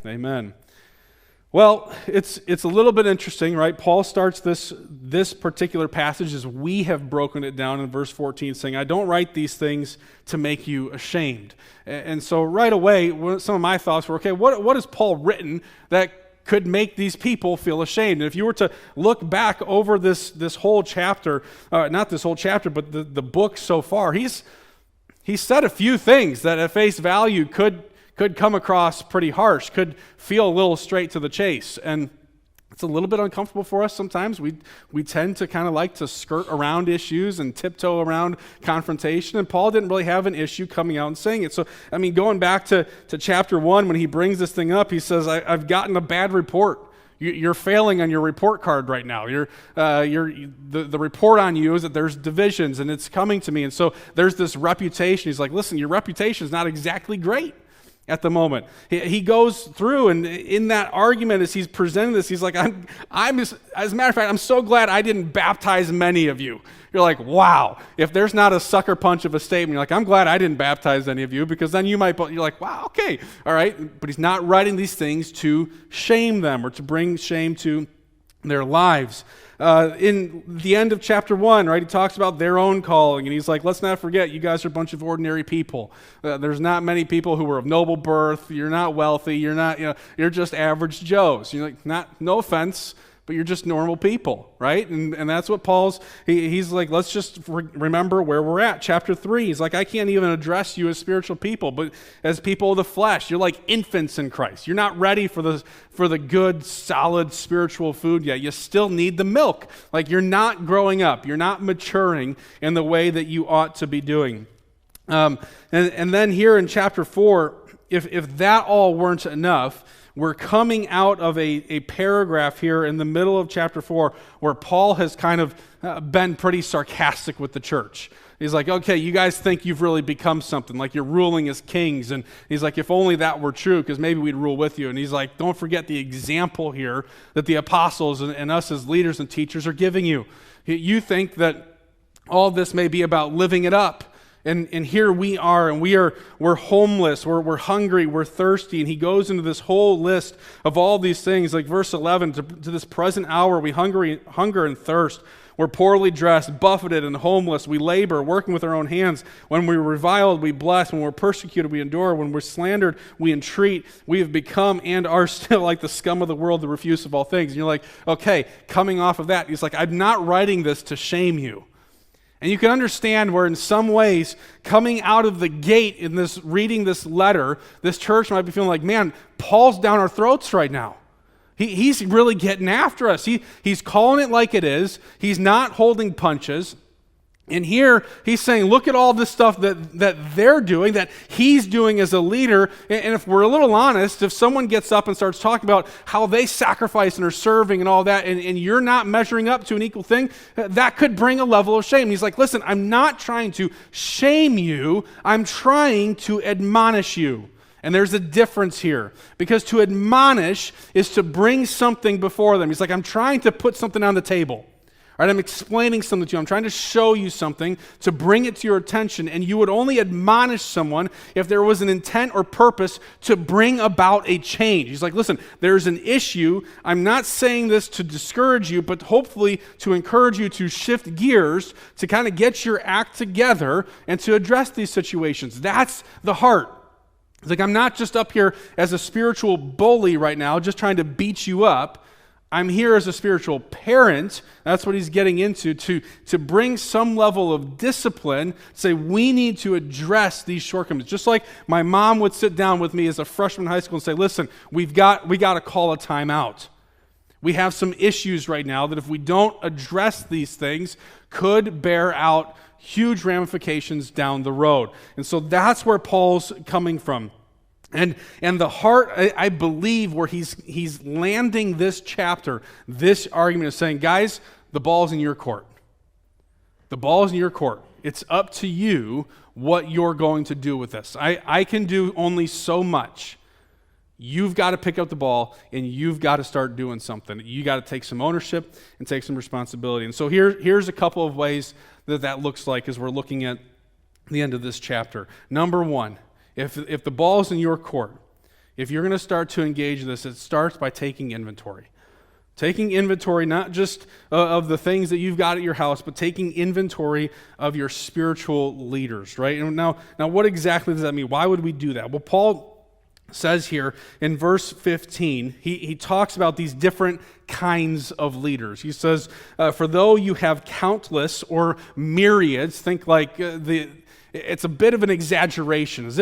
Amen. Well, it's a little bit interesting, right? Paul starts this particular passage as we have broken it down in verse 14, saying, I don't write these things to make you ashamed. And so right away, some of my thoughts were, okay, what has Paul written that could make these people feel ashamed? And if you were to look back over this whole chapter, not this whole chapter, but the book so far, he's said a few things that at face value could come across pretty harsh, could feel a little straight to the chase. And it's a little bit uncomfortable for us sometimes. We tend to kind of like to skirt around issues and tiptoe around confrontation, and Paul didn't really have an issue coming out and saying it. So, I mean, going back to chapter 1, when he brings this thing up, he says, I've gotten a bad report. You're failing on your report card right now. The report on you is that there's divisions, and it's coming to me. And so there's this reputation. He's like, listen, your reputation is not exactly great at the moment. He goes through, and in that argument, as he's presenting this, he's like, I'm as a matter of fact, I'm so glad I didn't baptize many of you. You're like, wow. If there's not a sucker punch of a statement, you're like, I'm glad I didn't baptize any of you, because then you're like, wow, okay, all right. But he's not writing these things to shame them or to bring shame to their lives. In the end of chapter 1, right, he talks about their own calling, and he's like, let's not forget, you guys are a bunch of ordinary people. There's not many people who are of noble birth. You're not wealthy. You're just average Joes. You're like, no offense, but you're just normal people, right? And that's what he's like, let's just remember where we're at. Chapter 3, he's like, I can't even address you as spiritual people, but as people of the flesh. You're like infants in Christ. You're not ready for the good, solid spiritual food yet. You still need the milk. Like, you're not growing up. You're not maturing in the way that you ought to be doing. And then here in chapter 4, if that all weren't enough, we're coming out of a paragraph here in the middle of chapter 4 where Paul has kind of been pretty sarcastic with the church. He's like, okay, you guys think you've really become something, like you're ruling as kings. And he's like, if only that were true, because maybe we'd rule with you. And he's like, don't forget the example here that the apostles and us as leaders and teachers are giving you. You think that all this may be about living it up. And here we are, and we're homeless, we're hungry, we're thirsty, and he goes into this whole list of all these things, like verse 11, to this present hour we hunger and thirst, we're poorly dressed, buffeted, and homeless, we labor, working with our own hands, when we're reviled, we bless, when we're persecuted, we endure, when we're slandered, we entreat, we have become and are still like the scum of the world, the refuse of all things. And you're like, okay, coming off of that, he's like, I'm not writing this to shame you. And you can understand where in some ways, coming out of the gate in this, reading this letter, this church might be feeling like, man, Paul's down our throats right now. He's really getting after us. He's calling it like it is. He's not holding punches. And here he's saying, look at all this stuff that they're doing, that he's doing as a leader. And if we're a little honest, if someone gets up and starts talking about how they sacrifice and are serving and all that, and you're not measuring up to an equal thing, that could bring a level of shame. And he's like, listen, I'm not trying to shame you. I'm trying to admonish you. And there's a difference here, because to admonish is to bring something before them. He's like, I'm trying to put something on the table. All right, I'm explaining something to you. I'm trying to show you something to bring it to your attention, and you would only admonish someone if there was an intent or purpose to bring about a change. He's like, listen, there's an issue. I'm not saying this to discourage you, but hopefully to encourage you to shift gears, to kind of get your act together and to address these situations. That's the heart. It's like, I'm not just up here as a spiritual bully right now, just trying to beat you up. I'm here as a spiritual parent. That's what he's getting into, to bring some level of discipline, say we need to address these shortcomings. Just like my mom would sit down with me as a freshman in high school and say, listen, we got to call a timeout. We have some issues right now that if we don't address these things could bear out huge ramifications down the road. And so that's where Paul's coming from. And the heart, I believe, where he's landing this chapter, this argument is saying, guys, the ball's in your court. The ball's in your court. It's up to you what you're going to do with this. I can do only so much. You've got to pick up the ball, and you've got to start doing something. You got to take some ownership and take some responsibility. And so here's a couple of ways that looks like as we're looking at the end of this chapter. Number one, if the ball's in your court, if you're going to start to engage this, it starts by taking inventory. Taking inventory not just of the things that you've got at your house, but taking inventory of your spiritual leaders, right? And now what exactly does that mean? Why would we do that? Well, Paul says here in verse 15, he talks about these different kinds of leaders. He says, for though you have countless or myriads, think like it's a bit of an exaggeration, as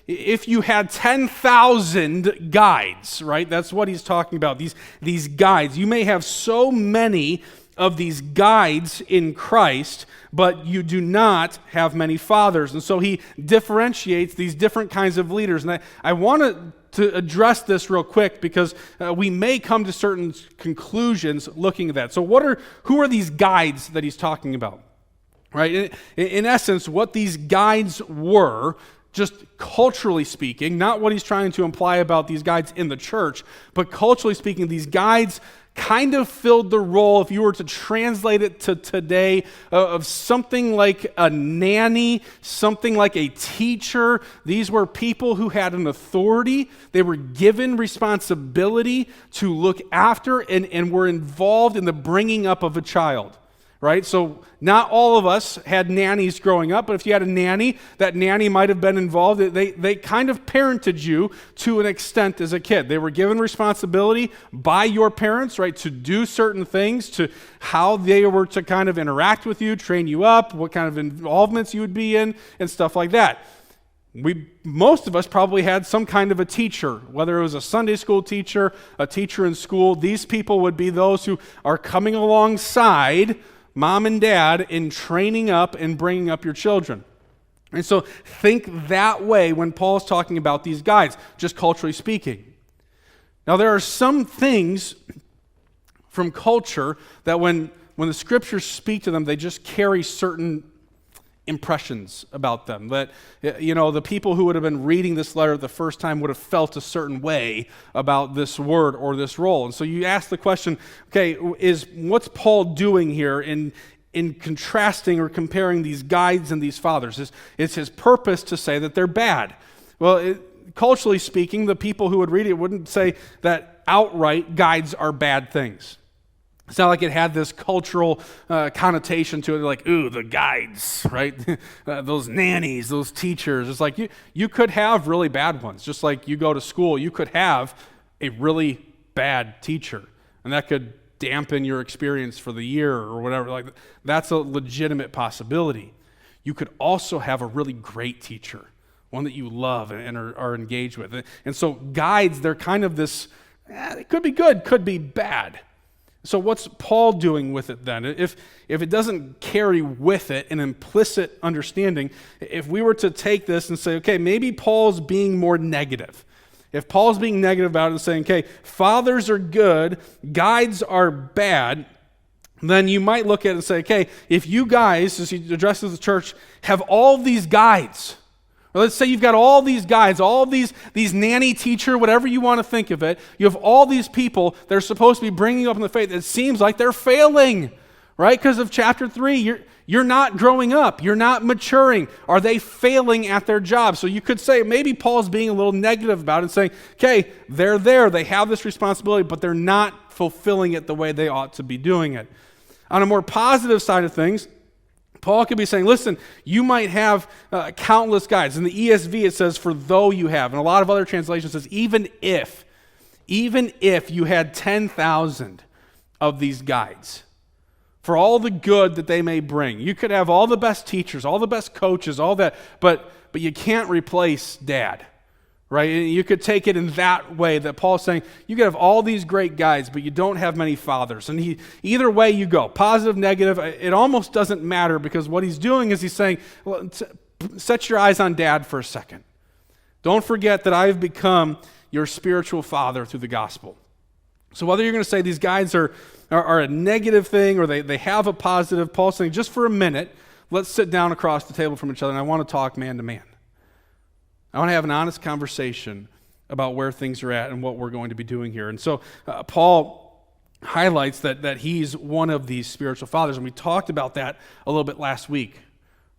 if you had 10,000 guides, right? That's what he's talking about, these guides. You may have so many of these guides in Christ, but you do not have many fathers. And so he differentiates these different kinds of leaders. And I want to address this real quick because we may come to certain conclusions looking at that. So who are these guides that he's talking about? Right? In essence, what these guides were, just culturally speaking, not what he's trying to imply about these guides in the church, but culturally speaking, these guides kind of filled the role, if you were to translate it to today, of something like a nanny, something like a teacher. These were people who had an authority. They were given responsibility to look after and were involved in the bringing up of a child. Right? So not all of us had nannies growing up, but if you had a nanny, that nanny might have been involved. They kind of parented you to an extent as a kid. They were given responsibility by your parents, right, to do certain things, to how they were to kind of interact with you, train you up, what kind of involvements you would be in, and stuff like that. Most of us probably had some kind of a teacher, whether it was a Sunday school teacher, a teacher in school. These people would be those who are coming alongside mom and dad in training up and bringing up your children. And so think that way when Paul's talking about these guides, just culturally speaking. Now there are some things from culture that when the scriptures speak to them, they just carry certain impressions about them. That, the people who would have been reading this letter the first time would have felt a certain way about this word or this role. And so you ask the question, okay, what's Paul doing here in contrasting or comparing these guides and these fathers? Is his purpose to say that they're bad? Well, culturally speaking, the people who would read it wouldn't say that outright guides are bad things. It's not like it had this cultural connotation to it, like, ooh, the guides, right? Those nannies, those teachers. It's like you could have really bad ones. Just like you go to school, you could have a really bad teacher, and that could dampen your experience for the year or whatever. Like that's a legitimate possibility. You could also have a really great teacher, one that you love and are engaged with. And so guides, they're kind of this, it could be good, could be bad. So what's Paul doing with it then? If it doesn't carry with it an implicit understanding, if we were to take this and say, okay, maybe Paul's being more negative. If Paul's being negative about it and saying, okay, fathers are good, guides are bad, then you might look at it and say, okay, if you guys, as he addresses the church, have all these guides, or let's say you've got all these guides, all these nanny, teacher, whatever you want to think of it. You have all these people that are supposed to be bringing you up in the faith. It seems like they're failing, right? Because of chapter 3, you're not growing up. You're not maturing. Are they failing at their job? So you could say maybe Paul's being a little negative about it and saying, okay, they're there. They have this responsibility, but they're not fulfilling it the way they ought to be doing it. On a more positive side of things, Paul could be saying, listen, you might have countless guides. In the ESV, it says, for though you have. And a lot of other translations says, even if you had 10,000 of these guides, for all the good that they may bring. You could have all the best teachers, all the best coaches, all that, but you can't replace dad. Right? You could take it in that way that Paul's saying, you could have all these great guides, but you don't have many fathers. And either way you go, positive, negative, it almost doesn't matter, because what he's doing is he's saying, well, set your eyes on dad for a second. Don't forget that I've become your spiritual father through the gospel. So whether you're going to say these guides are a negative thing or they have a positive, Paul's saying, just for a minute, let's sit down across the table from each other, and I want to talk man to man. I want to have an honest conversation about where things are at and what we're going to be doing here. And so Paul highlights that he's one of these spiritual fathers, and we talked about that a little bit last week,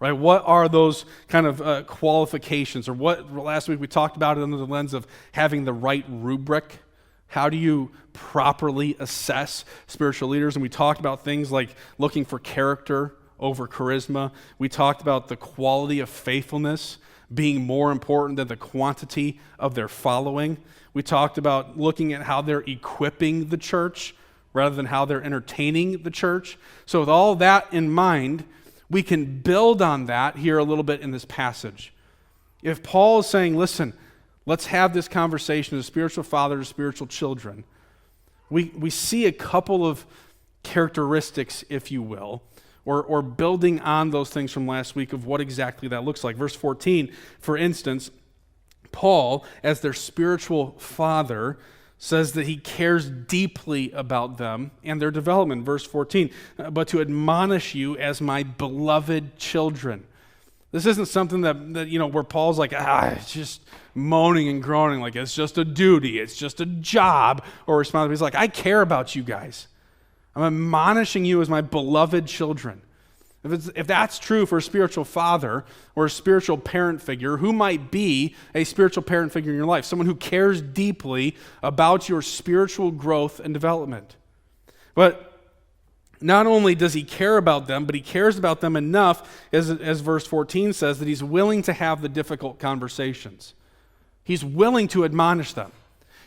right? What are those kind of qualifications? Or what, last week we talked about it under the lens of having the right rubric. How do you properly assess spiritual leaders? And we talked about things like looking for character over charisma. We talked about the quality of faithfulness being more important than the quantity of their following. We talked about looking at how they're equipping the church rather than how they're entertaining the church. So with all that in mind, we can build on that here a little bit in this passage. If Paul is saying, listen, let's have this conversation as spiritual fathers, spiritual children, we see a couple of characteristics, if you will, or building on those things from last week of what exactly that looks like. Verse 14, for instance, Paul, as their spiritual father, says that he cares deeply about them and their development. Verse 14, but to admonish you as my beloved children. This isn't something that where Paul's like, it's just moaning and groaning, like it's just a duty, it's just a job or responsibility. He's like, I care about you guys. I'm admonishing you as my beloved children. If that's true for a spiritual father or a spiritual parent figure, who might be a spiritual parent figure in your life? Someone who cares deeply about your spiritual growth and development. But not only does he care about them, but he cares about them enough, as verse 14 says, that he's willing to have the difficult conversations. He's willing to admonish them.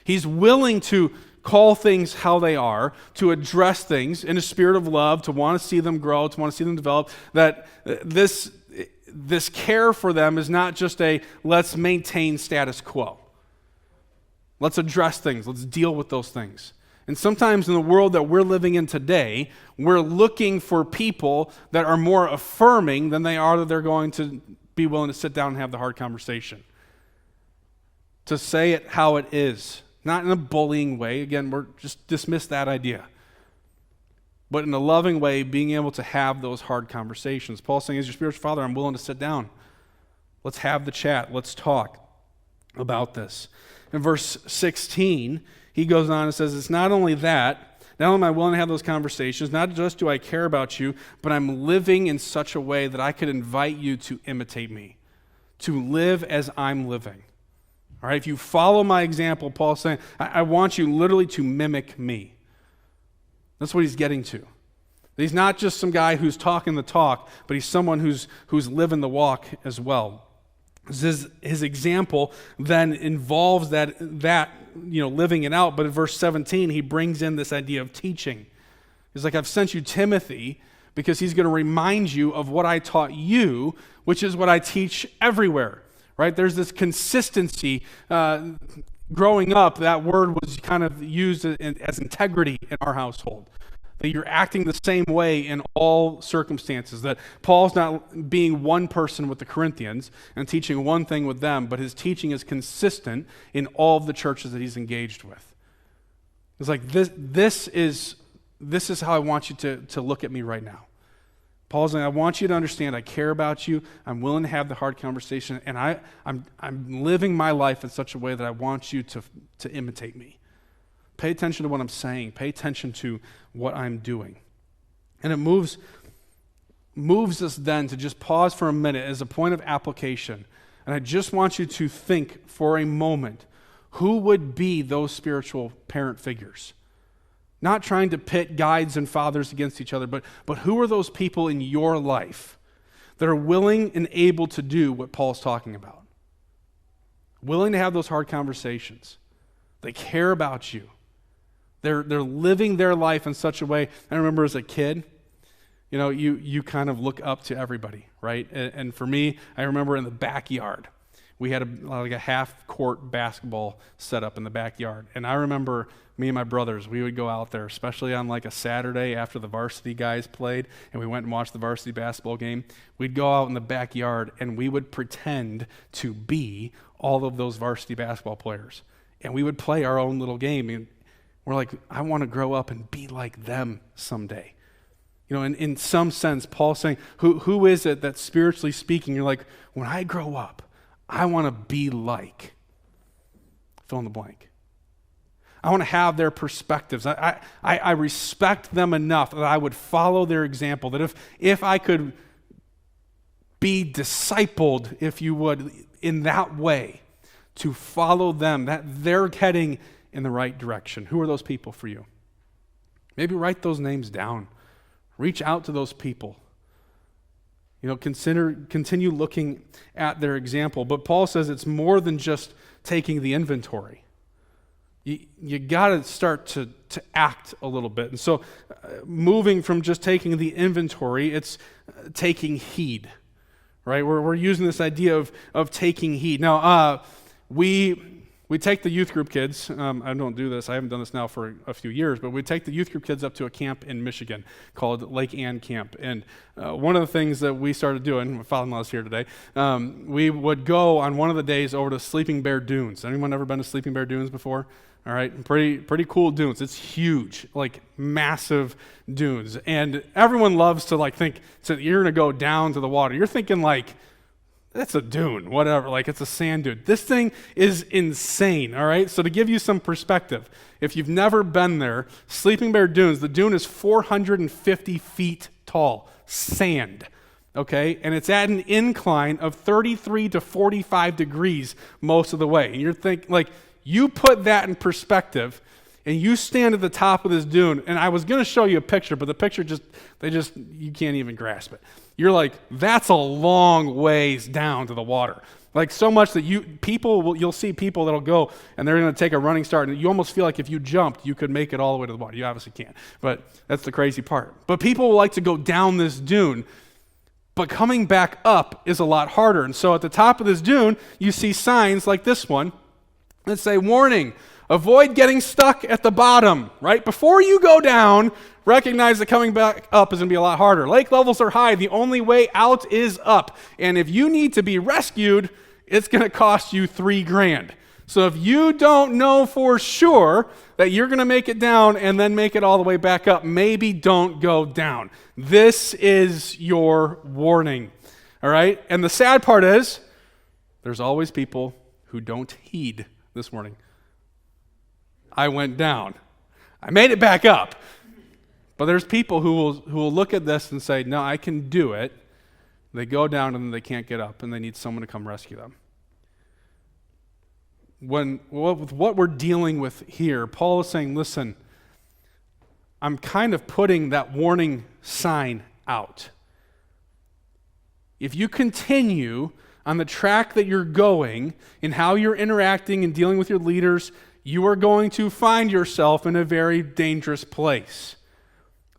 He's willing to call things how they are, to address things in a spirit of love, to want to see them grow, to want to see them develop, that this care for them is not just a let's maintain status quo. Let's address things. Let's deal with those things. And sometimes in the world that we're living in today, we're looking for people that are more affirming than they are that they're going to be willing to sit down and have the hard conversation. To say it how it is. Not in a bullying way. Again, we're just dismiss that idea. But in a loving way, being able to have those hard conversations. Paul's saying, as your spiritual father, I'm willing to sit down. Let's have the chat. Let's talk about this. In verse 16, he goes on and says, it's not only that, not only am I willing to have those conversations, not just do I care about you, but I'm living in such a way that I could invite you to imitate me, to live as I'm living. All right, if you follow my example, Paul's saying, I want you literally to mimic me. That's what he's getting to. He's not just some guy who's talking the talk, but he's someone who's living the walk as well. His example then involves that living it out, but in verse 17, he brings in this idea of teaching. He's like, I've sent you Timothy because he's going to remind you of what I taught you, which is what I teach everywhere. Right? There's this consistency. Growing up, that word was kind of used as integrity in our household. That you're acting the same way in all circumstances. That Paul's not being one person with the Corinthians and teaching one thing with them, but his teaching is consistent in all of the churches that he's engaged with. It's like, this is how I want you to look at me right now. Paul's saying, I want you to understand I care about you. I'm willing to have the hard conversation, and I'm living my life in such a way that I want you to imitate me. Pay attention to what I'm saying. Pay attention to what I'm doing. And it moves us then to just pause for a minute as a point of application. And I just want you to think for a moment, who would be those spiritual parent figures? Not trying to pit guides and fathers against each other, but who are those people in your life that are willing and able to do what Paul's talking about? Willing to have those hard conversations. They care about you. They're living their life in such a way. I remember as a kid, you kind of look up to everybody, right? And for me, I remember in the backyard, we had a half-court basketball set up in the backyard. And I remember me and my brothers, we would go out there, especially on like a Saturday after the varsity guys played, and we went and watched the varsity basketball game. We'd go out in the backyard, and we would pretend to be all of those varsity basketball players. And we would play our own little game. And we're like, I want to grow up and be like them someday. In some sense, Paul's saying, who is it that spiritually speaking, you're like, when I grow up, I want to be like, fill in the blank. I want to have their perspectives. I respect them enough that I would follow their example, that if I could be discipled, if you would, in that way, to follow them, that they're heading in the right direction. Who are those people for you? Maybe write those names down. Reach out to those people. Continue looking at their example. But Paul says it's more than just taking the inventory. You got to start to act a little bit. And so moving from just taking the inventory, it's taking heed, right? We're using this idea of taking heed. Now, we take the youth group kids. I don't do this. I haven't done this now for a few years, but we take the youth group kids up to a camp in Michigan called Lake Ann Camp. And one of the things that we started doing, my father-in-law's here today, we would go on one of the days over to Sleeping Bear Dunes. Anyone ever been to Sleeping Bear Dunes before? All right, pretty cool dunes. It's huge, like massive dunes. And everyone loves to think, so you're going to go down to the water. You're thinking that's a dune, whatever, it's a sand dune. This thing is insane, all right? So to give you some perspective, if you've never been there, Sleeping Bear Dunes, the dune is 450 feet tall, sand, okay? And it's at an incline of 33 to 45 degrees most of the way. And you're thinking, you put that in perspective, and you stand at the top of this dune, and I was going to show you a picture, but the picture you can't even grasp it. You're like, that's a long ways down to the water. So much that you'll see people that'll go, and they're going to take a running start, and you almost feel like if you jumped, you could make it all the way to the water. You obviously can't, but that's the crazy part. But people will like to go down this dune, but coming back up is a lot harder. And so at the top of this dune, you see signs like this one that say, warning, avoid getting stuck at the bottom, right? Before you go down, recognize that coming back up is going to be a lot harder. Lake levels are high. The only way out is up. And if you need to be rescued, it's going to cost you $3,000. So if you don't know for sure that you're going to make it down and then make it all the way back up, maybe don't go down. This is your warning, all right? And the sad part is there's always people who don't heed this warning. I went down. I made it back up. But there's people who will look at this and say, no, I can do it. They go down and then they can't get up, and they need someone to come rescue them. With what we're dealing with here, Paul is saying, listen, I'm kind of putting that warning sign out. If you continue on the track that you're going in how you're interacting and dealing with your leaders, you are going to find yourself in a very dangerous place.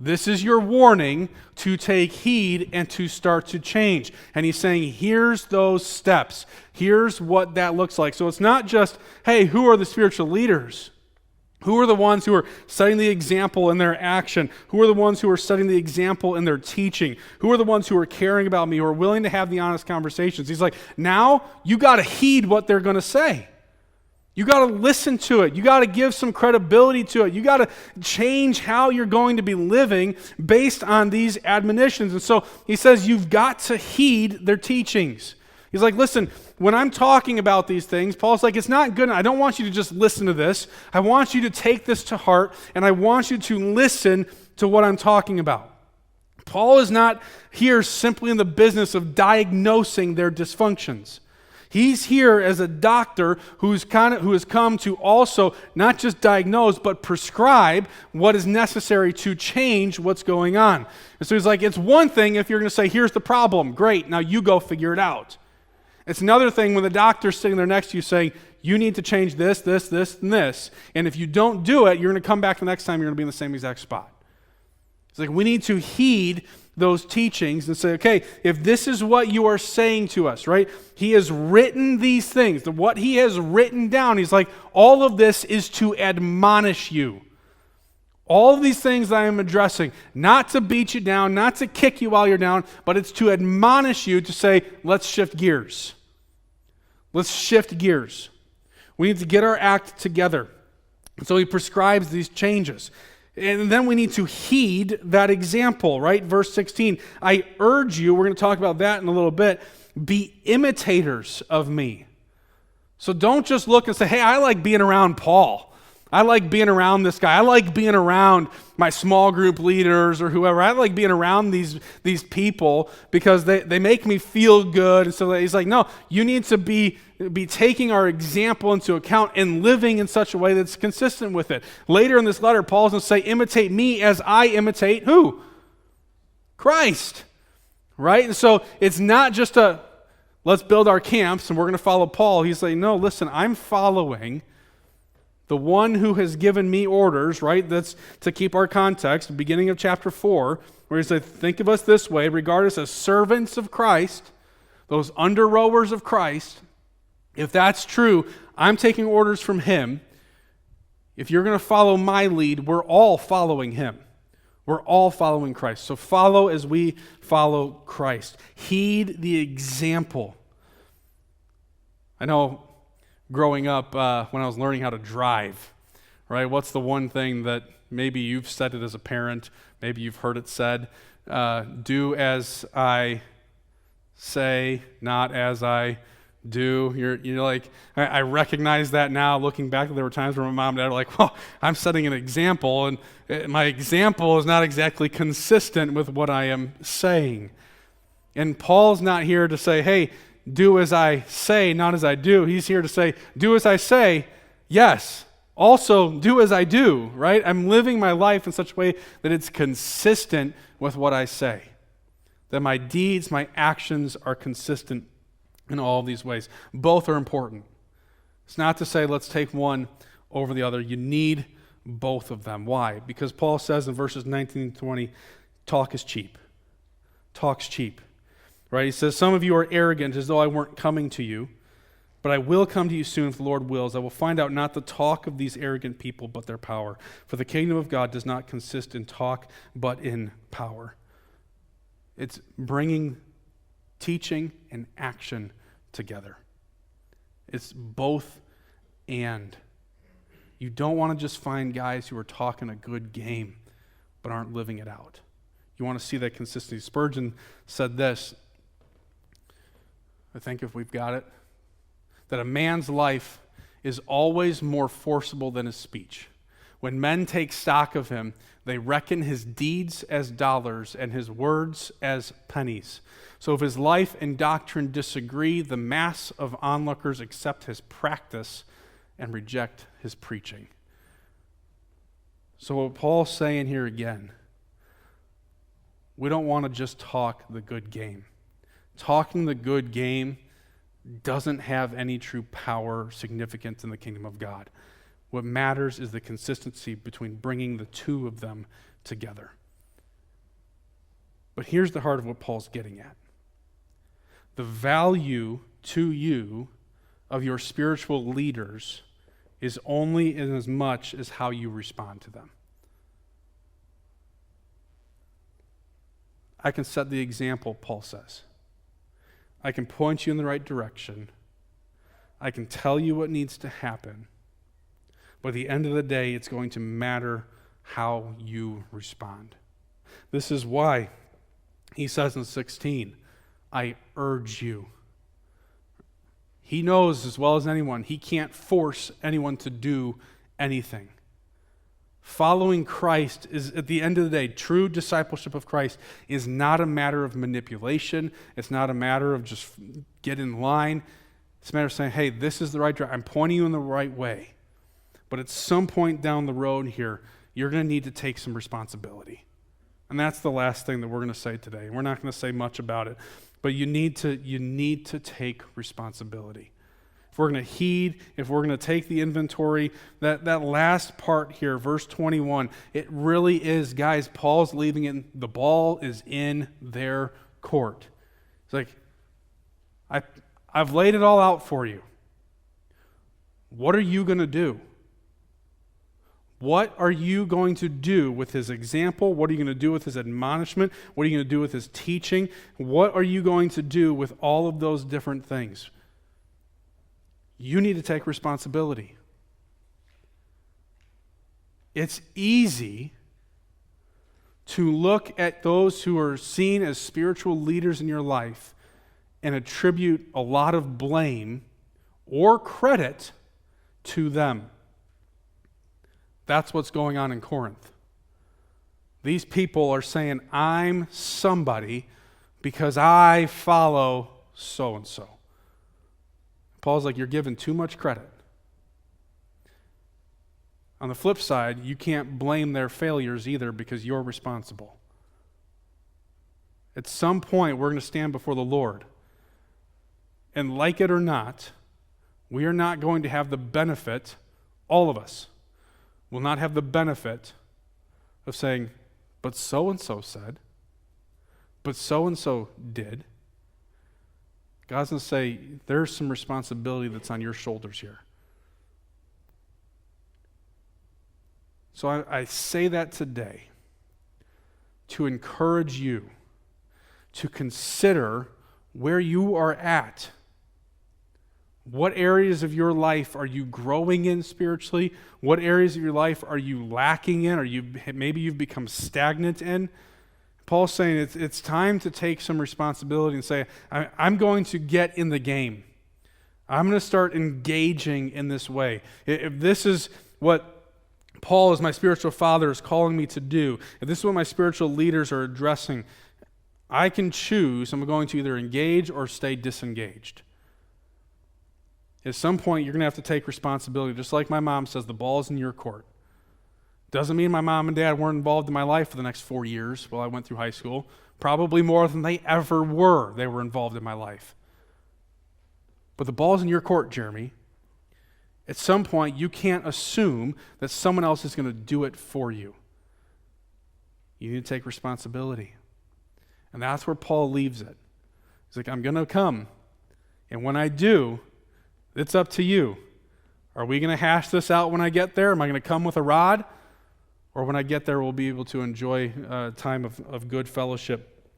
This is your warning to take heed and to start to change. And he's saying, here's those steps. Here's what that looks like. So it's not just, hey, who are the spiritual leaders? Who are the ones who are setting the example in their action? Who are the ones who are setting the example in their teaching? Who are the ones who are caring about me, who are willing to have the honest conversations? He's like, now you got to heed what they're going to say. You got to listen to it. You got to give some credibility to it. You got to change how you're going to be living based on these admonitions. And so he says you've got to heed their teachings. He's like, listen, when I'm talking about these things, Paul's like, it's not good. I don't want you to just listen to this. I want you to take this to heart, and I want you to listen to what I'm talking about. Paul is not here simply in the business of diagnosing their dysfunctions. He's here as a doctor who has come to also not just diagnose, but prescribe what is necessary to change what's going on. And so he's like, it's one thing if you're going to say, here's the problem. Great, now you go figure it out. It's another thing when the doctor's sitting there next to you saying, you need to change this, this, this, and this. And if you don't do it, you're going to come back the next time, you're going to be in the same exact spot. It's like we need to heed those teachings and say, okay, if this is what you are saying to us, right? He has written these things. What he has written down, he's like, all of this is to admonish you. All of these things that I am addressing, not to beat you down, not to kick you while you're down, but it's to admonish you to say, let's shift gears. Let's shift gears. We need to get our act together. And so he prescribes these changes. And then we need to heed that example, right? Verse 16, I urge you, we're going to talk about that in a little bit, be imitators of me. So don't just look and say, hey, I like being around Paul. I like being around this guy. I like being around my small group leaders or whoever. I like being around these people because they make me feel good. And so he's like, no, you need to be taking our example into account and living in such a way that's consistent with it. Later in this letter, Paul's going to say, imitate me as I imitate who? Christ. Right? And so it's not just let's build our camps and we're going to follow Paul. He's like, no, listen, I'm following the one who has given me orders, right? That's to keep our context, beginning of chapter 4, where he said, think of us this way, regard us as servants of Christ, those under rowers of Christ. If that's true, I'm taking orders from him. If you're going to follow my lead, we're all following him. We're all following Christ. So follow as we follow Christ. Heed the example. I know growing up, when I was learning how to drive, right? What's the one thing that maybe you've said it as a parent, maybe you've heard it said, do as I say, not as I do. You're like, I recognize that now. Looking back, there were times where my mom and dad were like, well, I'm setting an example, and my example is not exactly consistent with what I am saying. And Paul's not here to say, hey, do as I say, not as I do. He's here to say, do as I say, yes. Also, do as I do, right? I'm living my life in such a way that it's consistent with what I say. That my deeds, my actions are consistent in all of these ways. Both are important. It's not to say let's take one over the other. You need both of them. Why? Because Paul says in verses 19 and 20, talk is cheap. Talk's cheap. Right? He says, some of you are arrogant as though I weren't coming to you, but I will come to you soon if the Lord wills. I will find out not the talk of these arrogant people, but their power. For the kingdom of God does not consist in talk, but in power. It's bringing teaching and action together. It's both and. You don't want to just find guys who are talking a good game, but aren't living it out. You want to see that consistency. Spurgeon said this, I think if we've got it, that a man's life is always more forcible than his speech. When men take stock of him, they reckon his deeds as dollars and his words as pennies. So if his life and doctrine disagree, the mass of onlookers accept his practice and reject his preaching. So what Paul's saying here again, we don't want to just talk the good game. Talking the good game doesn't have any true power or significance in the kingdom of God. What matters is the consistency between bringing the two of them together. But here's the heart of what Paul's getting at. The value to you of your spiritual leaders is only in as much as how you respond to them. I can set the example, Paul says. I can point you in the right direction. I can tell you what needs to happen. But at the end of the day, it's going to matter how you respond. This is why he says in 16, I urge you. He knows as well as anyone, he can't force anyone to do anything. Following Christ is, at the end of the day, true discipleship of Christ is not a matter of manipulation. It's not a matter of just get in line. It's a matter of saying, hey, this is the right direction. I'm pointing you in the right way. But at some point down the road here, you're going to need to take some responsibility. And that's the last thing that we're going to say today. We're not going to say much about it. But you need to take responsibility. If we're going to heed, if we're going to take the inventory, that last part here, verse 21, it really is, guys, Paul's leaving it, the ball is in their court. It's like, I've laid it all out for you. What are you going to do? What are you going to do with his example? What are you going to do with his admonishment? What are you going to do with his teaching? What are you going to do with all of those different things? You need to take responsibility. It's easy to look at those who are seen as spiritual leaders in your life and attribute a lot of blame or credit to them. That's what's going on in Corinth. These people are saying, I'm somebody because I follow so-and-so. Paul's like, you're giving too much credit. On the flip side, you can't blame their failures either because you're responsible. At some point, we're going to stand before the Lord. And like it or not, we are not going to have the benefit, all of us will not have the benefit of saying, but so-and-so said, but so-and-so did. God's going to say, there's some responsibility that's on your shoulders here. So I say that today to encourage you to consider where you are at. What areas of your life are you growing in spiritually? What areas of your life are you lacking in? Maybe you've become stagnant in? Paul's saying it's time to take some responsibility and say, I'm going to get in the game. I'm going to start engaging in this way. If this is what Paul, as my spiritual father, is calling me to do, if this is what my spiritual leaders are addressing, I can choose. I'm going to either engage or stay disengaged. At some point, you're going to have to take responsibility. Just like my mom says, the ball's in your court. Doesn't mean my mom and dad weren't involved in my life for the next 4 years while I went through high school. Probably more than they ever were. They were involved in my life. But the ball's in your court, Jeremy. At some point, you can't assume that someone else is going to do it for you. You need to take responsibility. And that's where Paul leaves it. He's like, I'm going to come. And when I do, it's up to you. Are we going to hash this out when I get there? Am I going to come with a rod? Or when I get there, we'll be able to enjoy a time of good fellowship,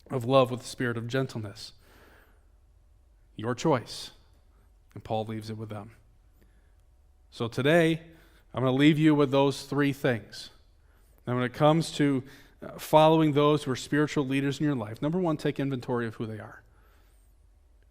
of love with the spirit of gentleness. Your choice. And Paul leaves it with them. So today, I'm going to leave you with those three things. Now, when it comes to following those who are spiritual leaders in your life, number one, take inventory of who they are.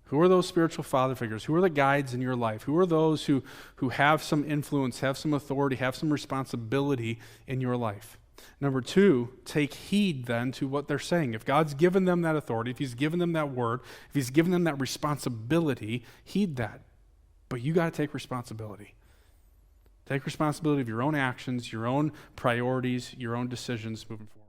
Who are those spiritual father figures? Who are the guides in your life? Who are those who have some influence, have some authority, have some responsibility in your life? Number two, take heed then to what they're saying. If God's given them that authority, if he's given them that word, if he's given them that responsibility, heed that. But you got to take responsibility. Take responsibility of your own actions, your own priorities, your own decisions moving forward.